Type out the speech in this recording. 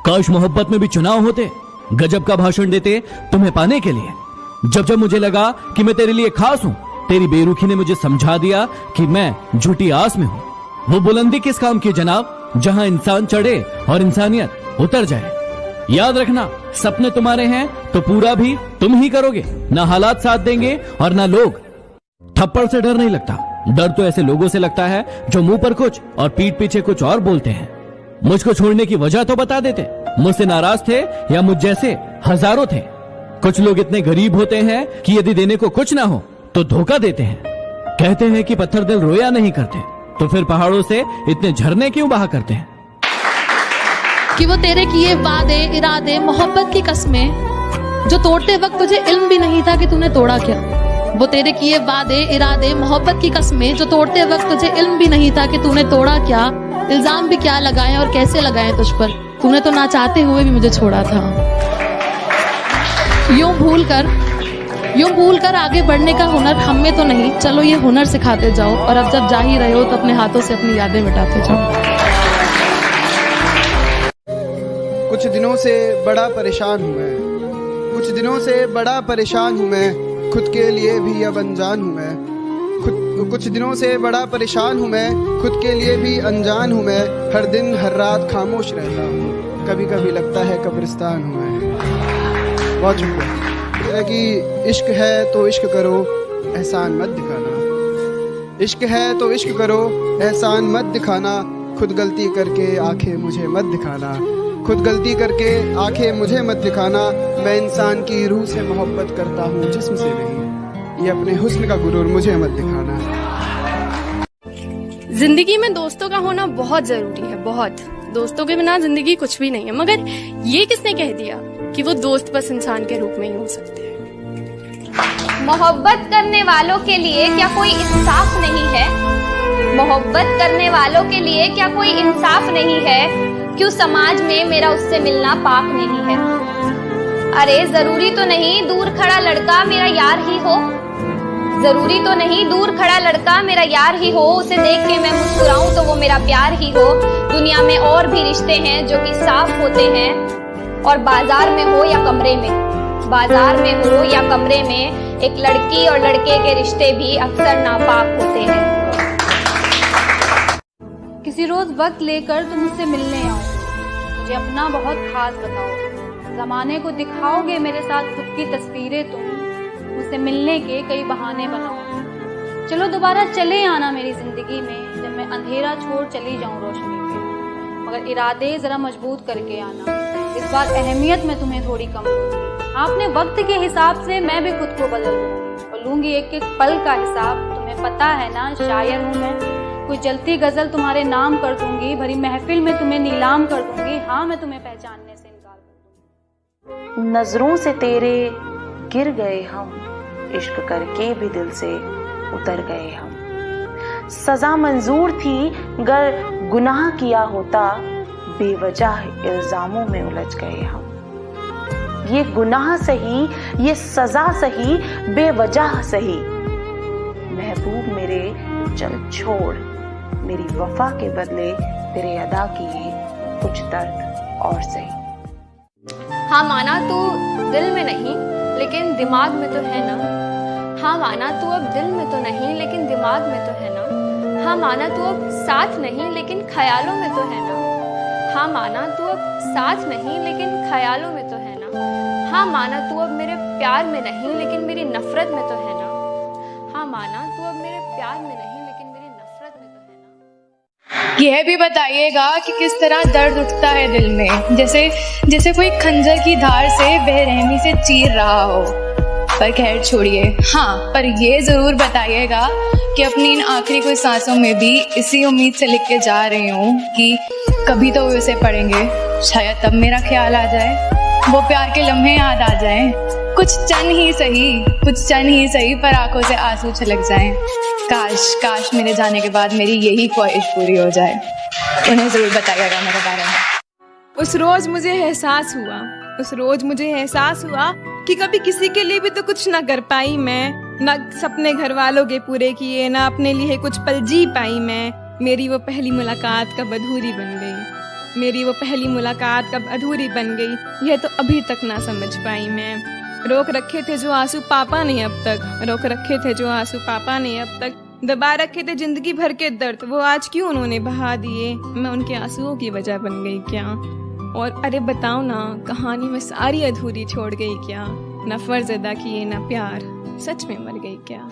काश मोहब्बत में भी चुनाव होते, गजब का भाषण देते तुम्हें पाने के लिए। जब जब मुझे लगा कि मैं तेरे लिए खास हूं, तेरी बेरुखी ने मुझे समझा दिया कि मैं झूठी आस में हूं। वो बुलंदी किस काम की जनाब, जहां इंसान चढ़े और इंसानियत उतर जाए। याद रखना, सपने तुम्हारे हैं तो पूरा भी तुम ही करोगे। ना हालात साथ देंगे और ना लोग। थप्पड़ से डर नहीं लगता, डर तो ऐसे लोगों से लगता है जो मुंह पर कुछ और पीठ पीछे कुछ और बोलते हैं। मुझको छोड़ने की वजह तो बता देते, मुझसे नाराज थे या मुझ जैसे हजारों थे। कुछ लोग इतने गरीब होते हैं कि यदि देने को कुछ ना हो तो धोखा देते हैं। कहते हैं कि पत्थर दिल रोया नहीं करते, तो फिर पहाड़ों से इतने झरने क्यों बहा करते हैं। कि वो तेरे किए वादे इरादे मोहब्बत की कस्में जो तोड़ते वक्त तुझे इल्म भी नहीं था कि तूने तोड़ा क्या। वो तेरे किए वादे इरादे मोहब्बत की कस्में जो तोड़ते वक्त तुझे इल्म भी नहीं था कि तूने तोड़ा क्या। इल्जाम भी क्या लगाए और कैसे लगाए तुझ पर, तूने तो ना चाहते हुए भी मुझे छोड़ा था। यूं भूल कर आगे बढ़ने का हुनर हम में तो नहीं, चलो ये हुनर सिखाते जाओ। और अब जब जा ही रहे हो तो अपने हाथों से अपनी यादें मिटाते जाओ। कुछ दिनों से बड़ा परेशान हूँ मैं, कुछ दिनों से बड़ा परेशान हूँ मैं, खुद के लिए भी अब अनजान हूँ मैं। कुछ दिनों से बड़ा परेशान हूँ मैं, खुद के लिए भी अनजान हूँ मैं। हर दिन हर रात खामोश रहता हूँ, कभी कभी लगता है कब्रिस्तान हूँ मैं। बहुत शुक्रिया। कि इश्क है तो इश्क करो, एहसान मत दिखाना। इश्क है तो इश्क करो, एहसान मत दिखाना। खुद गलती करके आंखें मुझे मत दिखाना। खुद गलती करके आंखें मुझे मत दिखाना। मैं इंसान की रूह से मोहब्बत करता हूँ, जिस्म से नहीं। ये अपने हुस्न का गुरूर मुझे मत दिखाना। जिंदगी में दोस्तों का होना बहुत जरूरी है, बहुत। दोस्तों के बिना जिंदगी कुछ भी नहीं है। मगर ये किसने कह दिया कि वो दोस्त बस इंसान के रूप में ही हो सकते हैं। मोहब्बत करने वालों के लिए क्या कोई इंसाफ नहीं है? मोहब्बत करने वालों के लिए क्या कोई इंसाफ नहीं है? क्यों समाज में मेरा उससे मिलना पाक नहीं है? अरे जरूरी तो नहीं दूर खड़ा लड़का मेरा यार ही हो। जरूरी तो नहीं दूर खड़ा लड़का मेरा यार ही हो। उसे देख के मैं मुस्कुराऊं तो वो मेरा प्यार ही हो। दुनिया में और भी रिश्ते हैं जो कि साफ होते हैं, और बाजार में हो या कमरे में, बाजार में हो या कमरे में, एक लड़की और लड़के के रिश्ते भी अक्सर नापाक होते हैं। किसी रोज वक्त लेकर तुम मुझसे मिलने आओ, मुझे अपना बहुत खास बताओ। जमाने को दिखाओगे मेरे साथ खुद की तस्वीरें तुम, मुझसे मिलने के कई बहाने बनाओ। चलो दोबारा चले आना मेरी जिंदगी में, जब मैं अंधेरा छोड़ चली जाऊं रोशनी पे। मगर इरादे जरा मजबूत करके आना, इस बार अहमियत में तुम्हें थोड़ी कम दूंगी। आपने वक्त के हिसाब से मैं भी खुद को बदल दूंगी और लूंगी एक एक पल का हिसाब। तुम्हें पता है ना शायर हूँ मैं, कोई जलती गजल तुम्हारे नाम कर दूंगी। भरी महफिल में तुम्हें नीलाम कर दूंगी। हाँ मैं तुम्हें पहचानने से इनकार कर दूंगी। नजरों से तेरे गिर गए हम, इश्क करके भी दिल से उतर गए हम। सजा मंजूर थी गर गुनाह किया होता, बेवजह इल्जामों में उलझ गए हम। ये गुनाह सही, ये सजा सही, बेवजह सही। महबूब मेरे चल छोड़, मेरी वफा के बदले तेरे अदा किए कुछ दर्द और सही। हाँ माना तू दिल में नहीं लेकिन दिमाग में तो है ना। हाँ माना तू अब दिल में तो नहीं लेकिन दिमाग में तो है ना। हाँ माना तू अब साथ नहीं लेकिन ख्यालों में तो है ना। हाँ माना तू अब साथ नहीं लेकिन ख्यालों में तो है ना। हाँ माना तू अब मेरे प्यार में नहीं लेकिन मेरी नफरत में तो है ना। हाँ माना तू अब मेरे प्यार में नहीं लेकिन मेरी नफरत में तो है ना। यह भी बताइएगा कि किस तरह दर्द उठता है दिल में, जैसे कोई खंजर की धार से बेरहमी से चीर रहा हो। पर खैर छोड़िए, हाँ पर ये जरूर बताइएगा कि अपनी इन आखिरी कुछ सांसों में भी इसी उम्मीद से लिख के जा रही हूँ कि कभी तो वो इसे पढ़ेंगे, शायद तब मेरा ख्याल आ जाए, वो प्यार के लम्हे याद आ जाएं। कुछ चंद ही सही पर आंखों से आंसू छलक जाएं। काश मेरे जाने के बाद मेरी यही ख्वाहिश पूरी हो जाए। उन्हें जरूर बताइएगा मेरे बारे में। उस रोज मुझे एहसास हुआ कि कभी किसी के लिए भी तो कुछ ना कर पाई मैं, ना सपने घर वालों के पूरे किए, ना अपने लिए कुछ पल जी पाई मैं। मेरी वो पहली मुलाकात कब अधूरी बन गई। मेरी वो पहली मुलाकात कब अधूरी बन गई, यह तो अभी तक ना समझ पाई मैं। रोक रखे थे जो आंसू पापा ने अब तक, रोक रखे थे जो आंसू पापा ने अब तक, दबा रखे थे जिंदगी भर के दर्द, वो आज क्यों उन्होंने बहा दिए, मैं उनके आंसुओं की वजह बन गई क्या। और अरे बताओ ना, कहानी में सारी अधूरी छोड़ गई क्या, ना फर्ज अदा किए ना प्यार, सच में मर गई क्या।